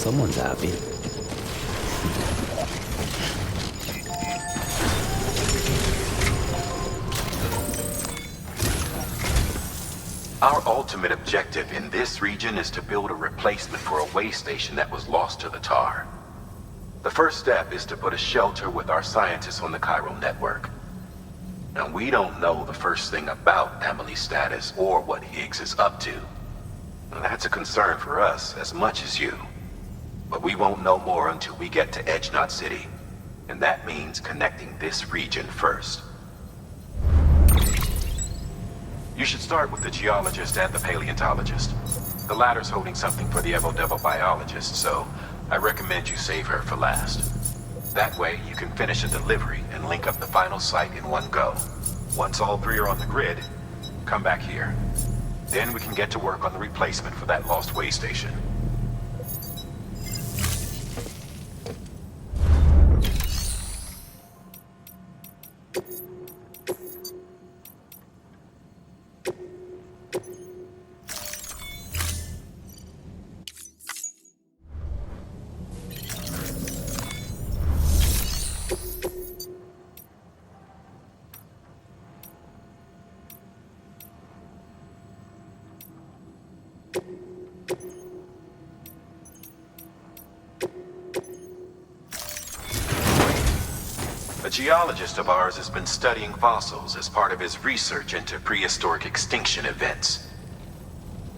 someone's happy. Our ultimate objective in this region is to build a replacement for a way station that was lost to the tar. The first step is to put a shelter with our scientists on the chiral network. Now, we don't know the first thing about Emily's status or what Higgs is up to. Now, that's a concern for us as much as you. But we won't know more until we get to Edge Knot City. And that means connecting this region first. You should start with the geologist and the paleontologist. The latter's holding something for the Evo-Devo biologist, so I recommend you save her for last. That way, you can finish a delivery and link up the final site in one go. Once all three are on the grid, come back here. Then we can get to work on the replacement for that lost way station. A geologist of ours has been studying fossils as part of his research into prehistoric extinction events.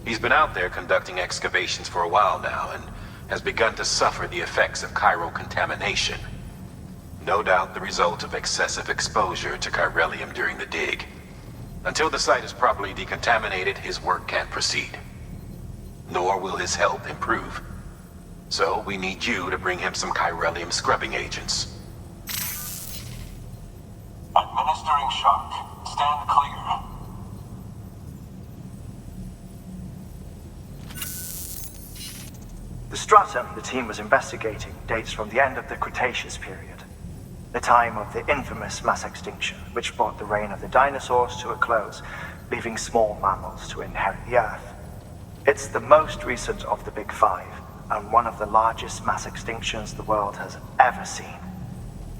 He's been out there conducting excavations for a while now and has begun to suffer the effects of chiral contamination. No doubt the result of excessive exposure to chiralium during the dig. Until the site is properly decontaminated, his work can't proceed. Nor will his health improve. So we need you to bring him some chiralium scrubbing agents. Administering shock. Stand clear. The stratum the team was investigating dates from the end of the Cretaceous period, the time of the infamous mass extinction, which brought the reign of the dinosaurs to a close, leaving small mammals to inherit the Earth. It's the most recent of the Big Five, and one of the largest mass extinctions the world has ever seen.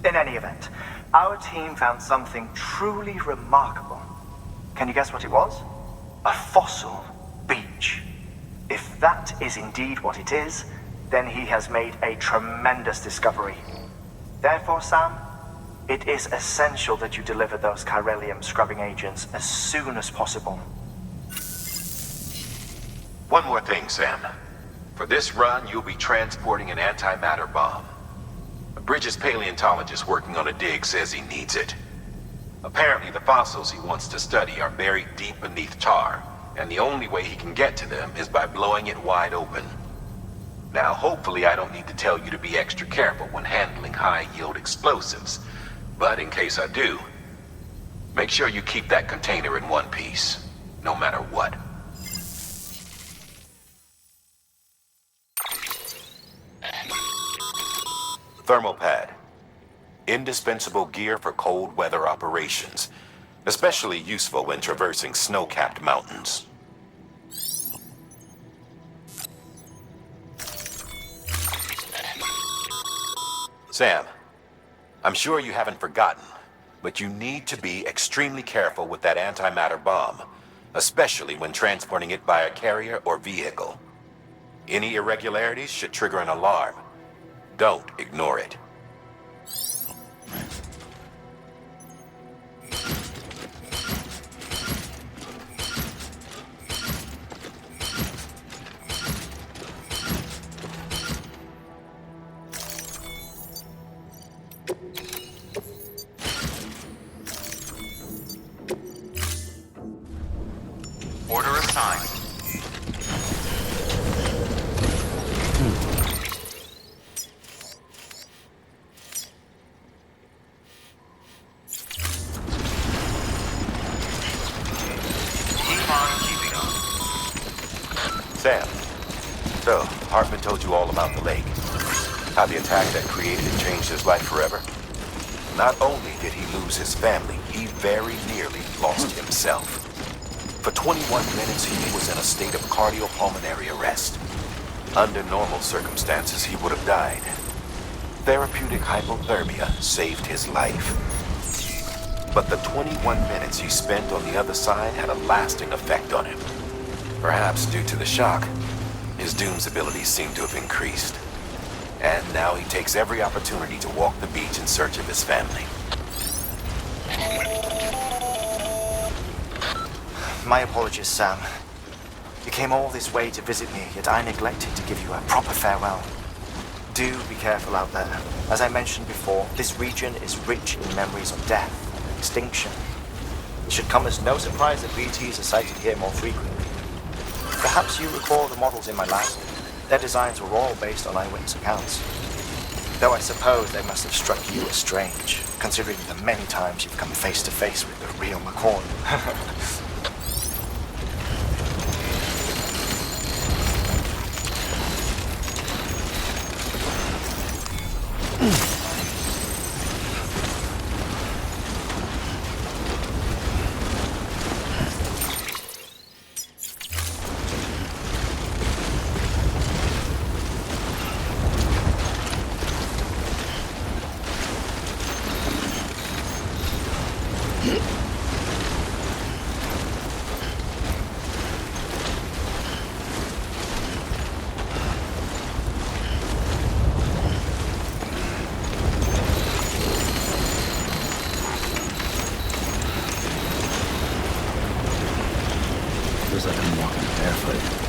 In any event, our team found something truly remarkable. Can you guess what it was? A fossil beach. If that is indeed what it is, then he has made a tremendous discovery. Therefore, Sam, it is essential that you deliver those chiralium scrubbing agents as soon as possible. One more thing, Sam. For this run, you'll be transporting an antimatter bomb. Bridges' paleontologist working on a dig says he needs it. Apparently, the fossils he wants to study are buried deep beneath tar, and the only way he can get to them is by blowing it wide open. Now, hopefully I don't need to tell you to be extra careful when handling high-yield explosives, but in case I do, make sure you keep that container in one piece, no matter what. Thermal pad. Indispensable gear for cold weather operations, especially useful when traversing snow-capped mountains. Sam, I'm sure you haven't forgotten, but you need to be extremely careful with that antimatter bomb, especially when transporting it by a carrier or vehicle. Any irregularities should trigger an alarm. Don't ignore it. Order assigned. Sam, so Heartman told you all about the lake. How the attack that created it changed his life forever. Not only did he lose his family, he very nearly lost himself. For 21 minutes, he was in a state of cardiopulmonary arrest. Under normal circumstances, he would have died. Therapeutic hypothermia saved his life. But the 21 minutes he spent on the other side had a lasting effect on him. Perhaps due to the shock, his Doom's abilities seem to have increased. And now he takes every opportunity to walk the beach in search of his family. My apologies, Sam. You came all this way to visit me, yet I neglected to give you a proper farewell. Do be careful out there. As I mentioned before, this region is rich in memories of death and extinction. It should come as no surprise that BTs are sighted here more frequently. Perhaps you recall the models in my lab. Their designs were all based on eyewitness accounts. Though I suppose they must have struck you as strange, considering the many times you've come face to face with the real McCoy. Feels like I'm walking barefoot.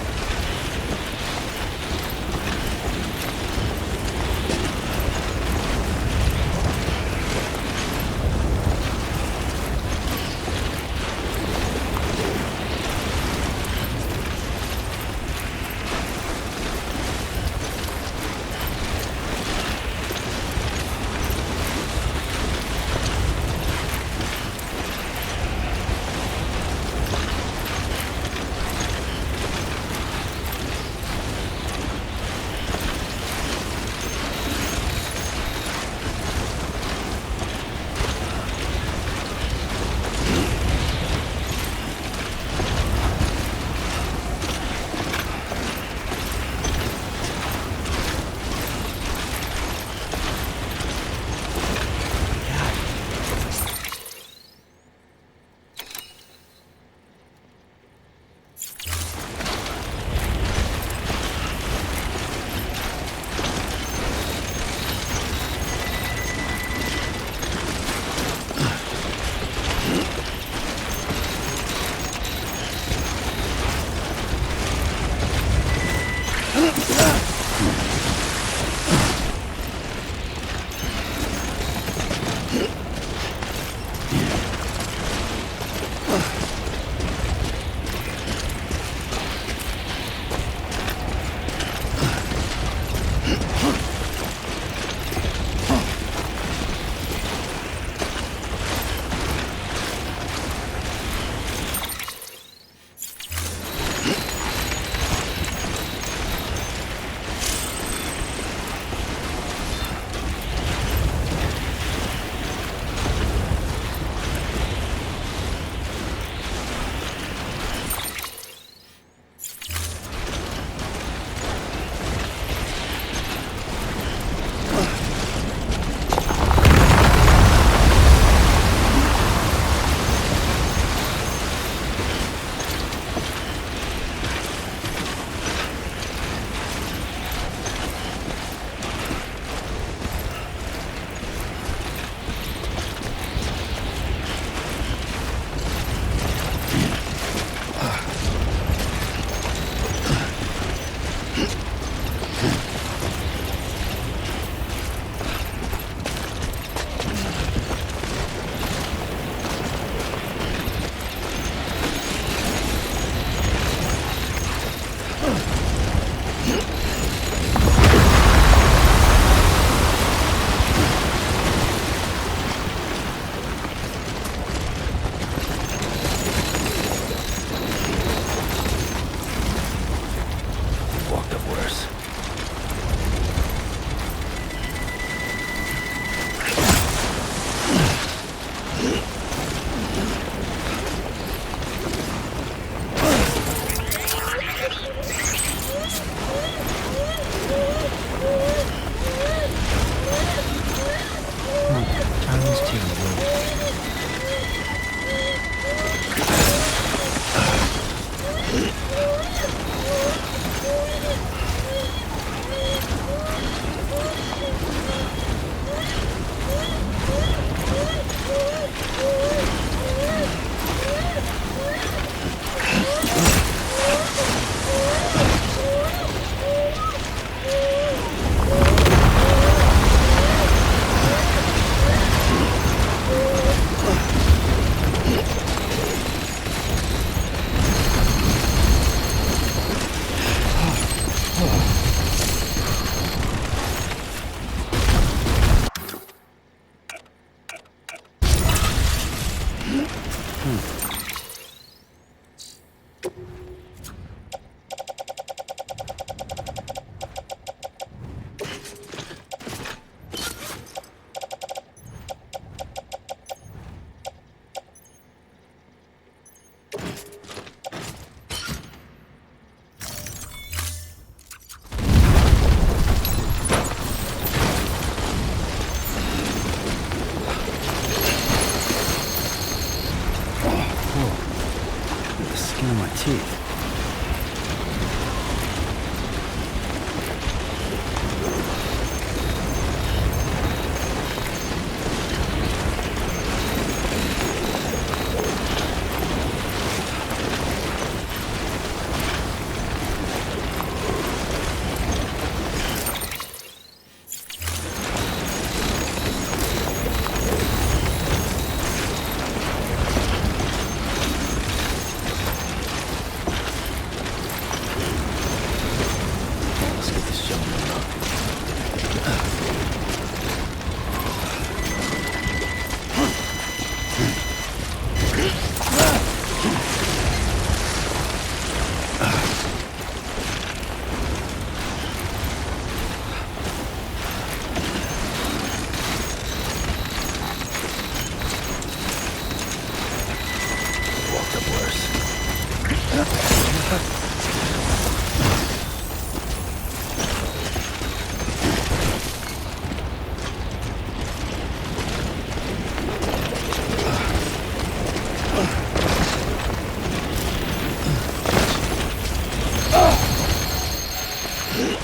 Drink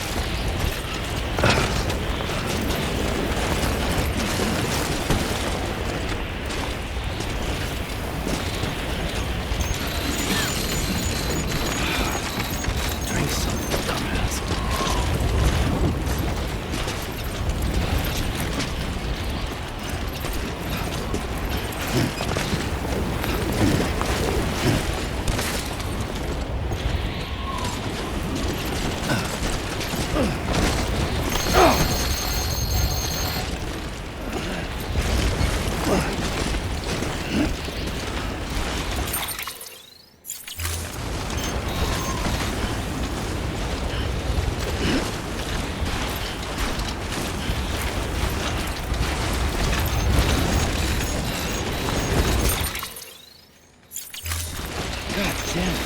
some, dumbass. God damn it.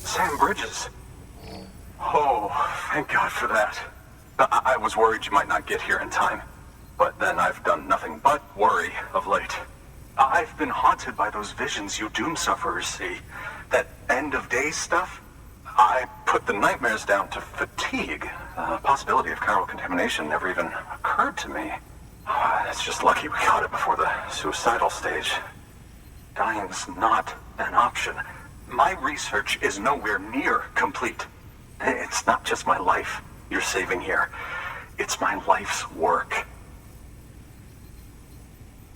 Sam Bridges. Oh, thank God for that. I was worried you might not get here in time. But then I've done nothing but worry of late. I've been haunted by those visions you doom sufferers see. That end of days stuff. I put the nightmares down to fatigue. The possibility of chiral contamination never even occurred to me. It's just lucky we caught it before the suicidal stage. Dying's not an option. My research is nowhere near complete. It's not just my life you're saving here. It's my life's work.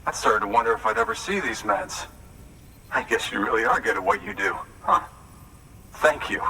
I started to wonder if I'd ever see these meds. I guess you really are good at what you do, huh? Thank you.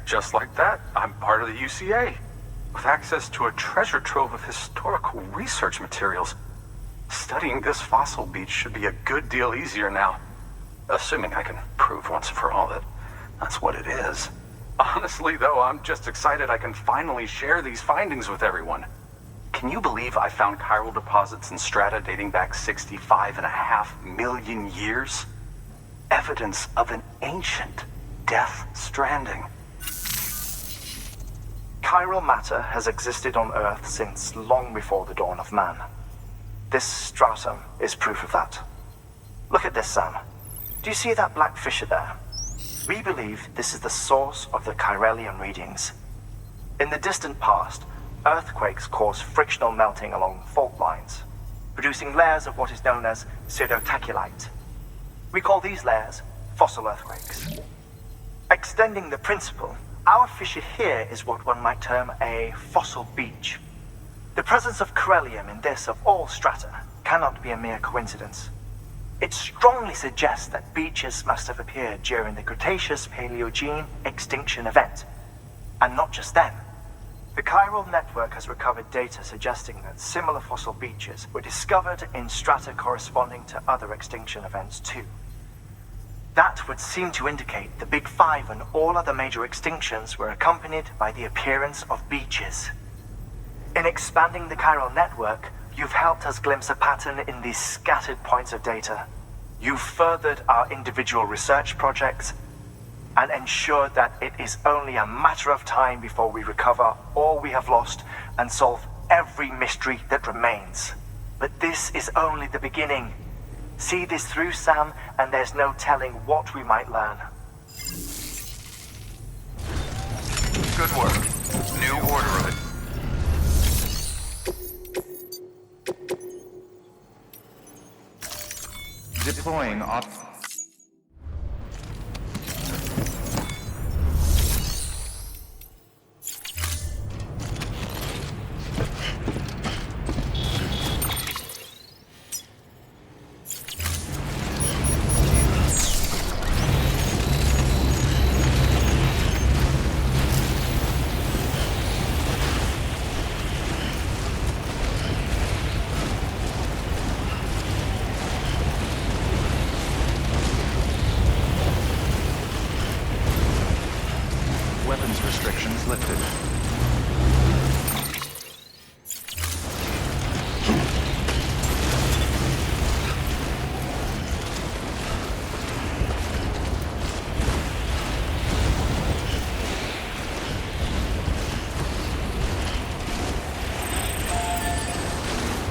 just like that, I'm part of the UCA, with access to a treasure trove of historical research materials. Studying this fossil beach should be a good deal easier now, assuming I can prove once and for all that that's what it is. Honestly, though, I'm just excited I can finally share these findings with everyone. Can you believe I found chiral deposits in strata dating back 65.5 million years? Evidence of an ancient death stranding. Chiral matter has existed on Earth since long before the dawn of man. This stratum is proof of that. Look at this, Sam. Do you see that black fissure there? We believe this is the source of the Chiralian readings. In the distant past, earthquakes caused frictional melting along fault lines, producing layers of what is known as pseudotaculite. We call these layers fossil earthquakes. Extending the principle, our fissure here is what one might term a fossil beach. The presence of corellium in this of all strata cannot be a mere coincidence. It strongly suggests that beaches must have appeared during the Cretaceous-Paleogene extinction event. And not just then. The chiral network has recovered data suggesting that similar fossil beaches were discovered in strata corresponding to other extinction events too. That would seem to indicate the Big Five and all other major extinctions were accompanied by the appearance of beaches. In expanding the chiral network, you've helped us glimpse a pattern in these scattered points of data. You've furthered our individual research projects and ensured that it is only a matter of time before we recover all we have lost and solve every mystery that remains. But this is only the beginning. See this through, Sam, and there's no telling what we might learn. Good work. New order of it. Deploying op... Weapons restrictions lifted.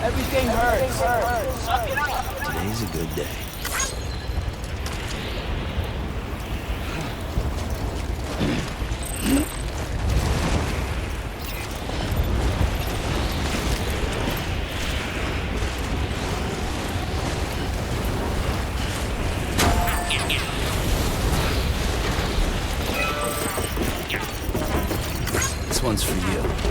Everything hurts. Today's a good day. This one's for you.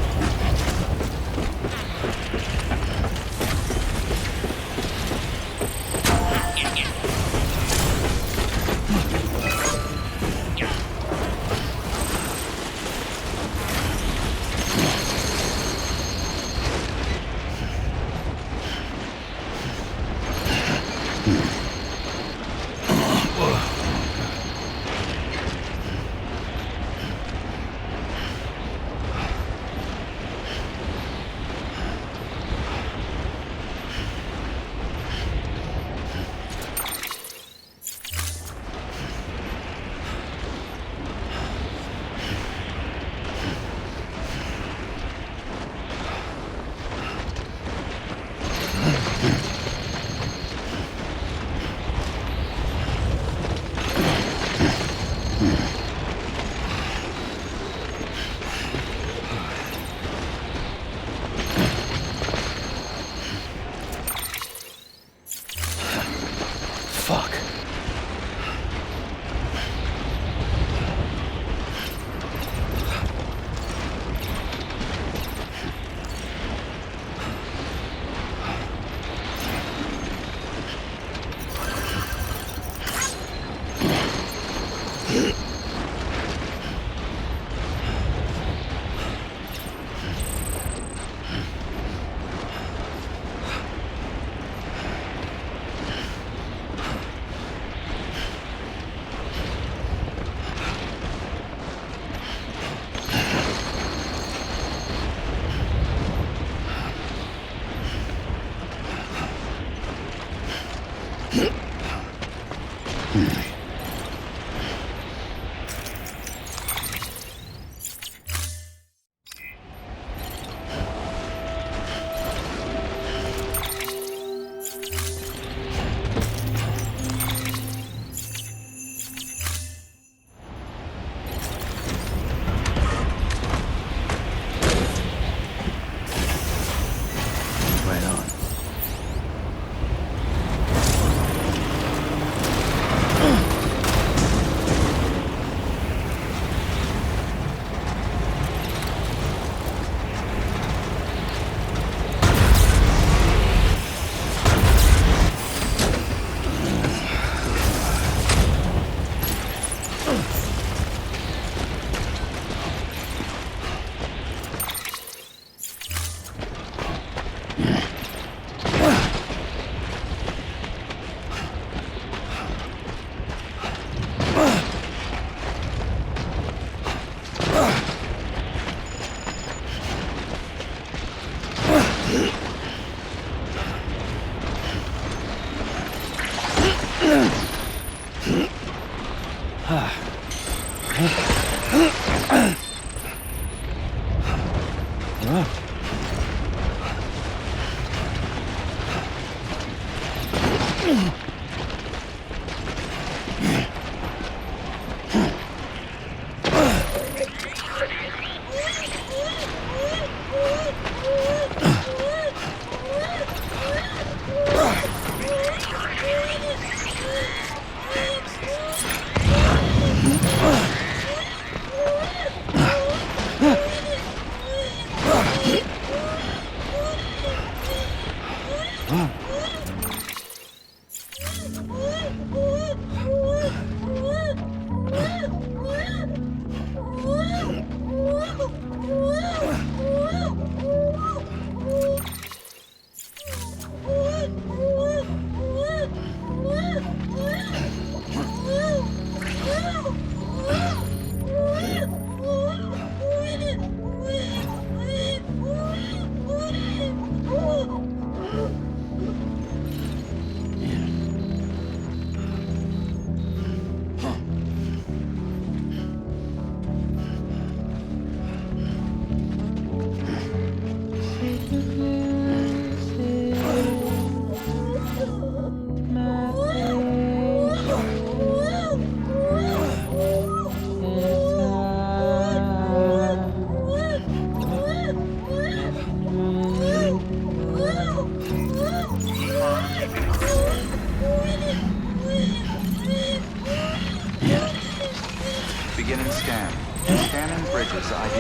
Beginning scan. Scanning bridges ID.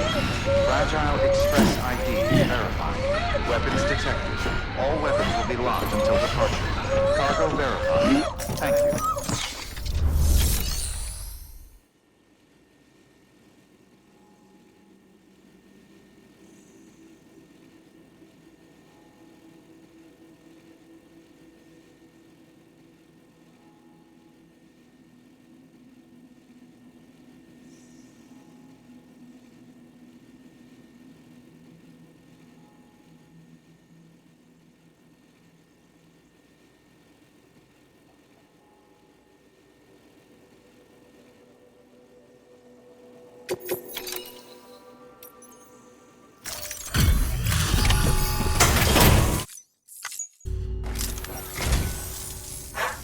Fragile Express ID verified. Weapons detected. All weapons will be locked until departure. Cargo verified. Thank you.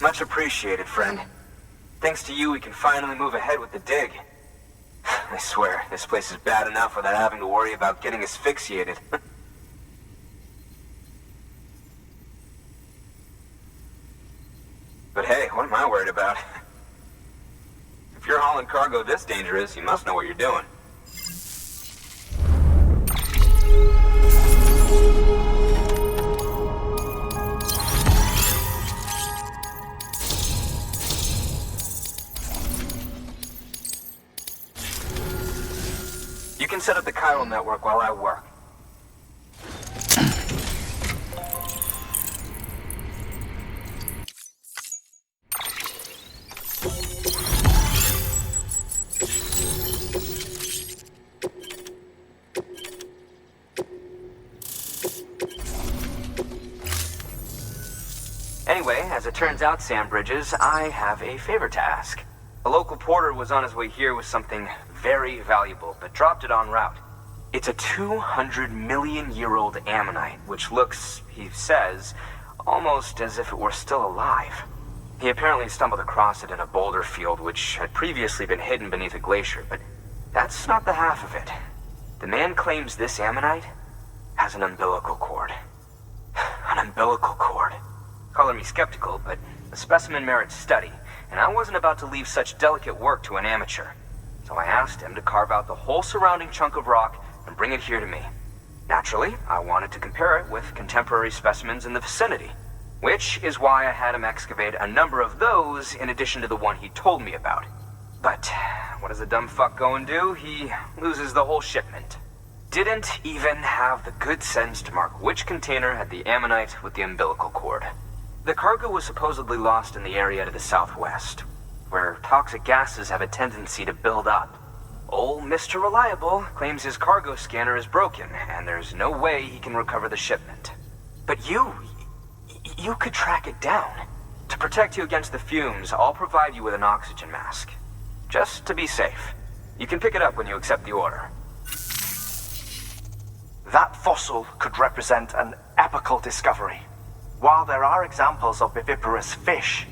Much appreciated, friend. Thanks to you, we can finally move ahead with the dig. I swear, this place is bad enough without having to worry about getting asphyxiated. But hey, what am I worried about? If you're hauling cargo this dangerous, you must know what you're doing. You can set up the chiral network while I work. Anyway, as it turns out, Sam Bridges, I have a favor to ask. A local porter was on his way here with something very valuable, but dropped it en route. It's a 200-million-year-old ammonite, which looks, he says, almost as if it were still alive. He apparently stumbled across it in a boulder field which had previously been hidden beneath a glacier, but that's not the half of it. The man claims this ammonite has an umbilical cord. An umbilical cord. Color me skeptical, but the specimen merits study, and I wasn't about to leave such delicate work to an amateur. So I asked him to carve out the whole surrounding chunk of rock and bring it here to me. Naturally, I wanted to compare it with contemporary specimens in the vicinity, which is why I had him excavate a number of those in addition to the one he told me about. But what does the dumb fuck go and do? He loses the whole shipment. Didn't even have the good sense to mark which container had the ammonite with the umbilical cord. The cargo was supposedly lost in the area to the southwest, where toxic gases have a tendency to build up. Old Mr. Reliable claims his cargo scanner is broken, and there's no way he can recover the shipment. But you could track it down. To protect you against the fumes, I'll provide you with an oxygen mask. Just to be safe. You can pick it up when you accept the order. That fossil could represent an epical discovery. While there are examples of viviparous fish,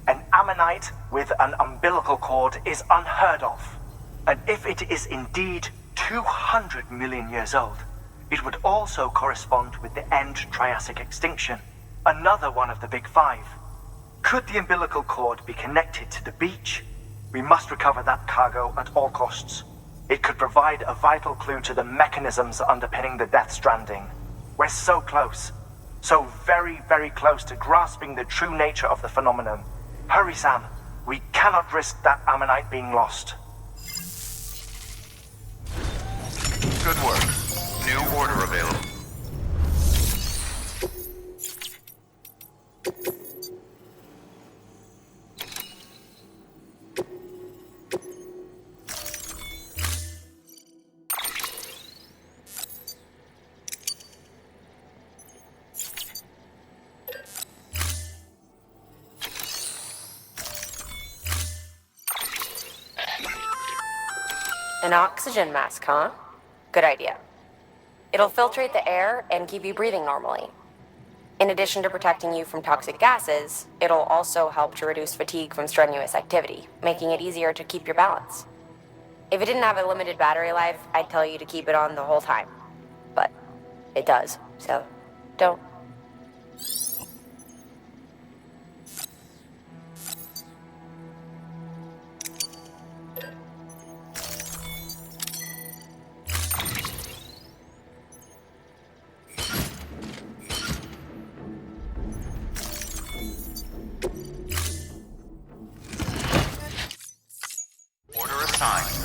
an ammonite with an umbilical cord is unheard of. And if it is indeed 200 million years old, it would also correspond with the end Triassic extinction, another one of the big five. Could the umbilical cord be connected to the beach? We must recover that cargo at all costs. It could provide a vital clue to the mechanisms underpinning the Death Stranding. We're so close. So very, very close to grasping the true nature of the phenomenon. Hurry, Sam. We cannot risk that ammonite being lost. Good work. New order available. An oxygen mask, huh? Good idea. It'll filtrate the air and keep you breathing normally. In addition to protecting you from toxic gases, it'll also help to reduce fatigue from strenuous activity, making it easier to keep your balance. If it didn't have a limited battery life, I'd tell you to keep it on the whole time. But it does, so don't. Order assigned.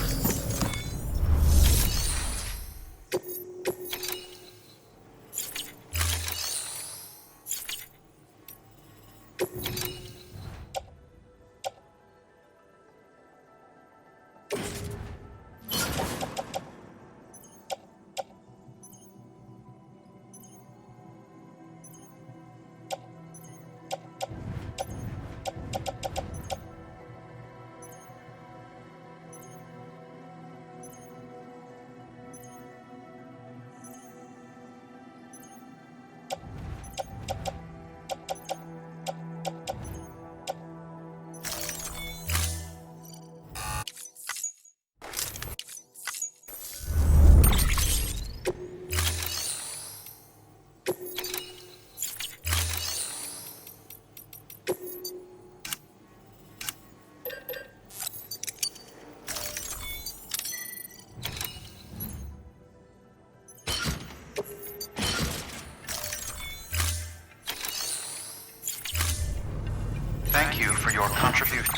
Thank you for your contribution.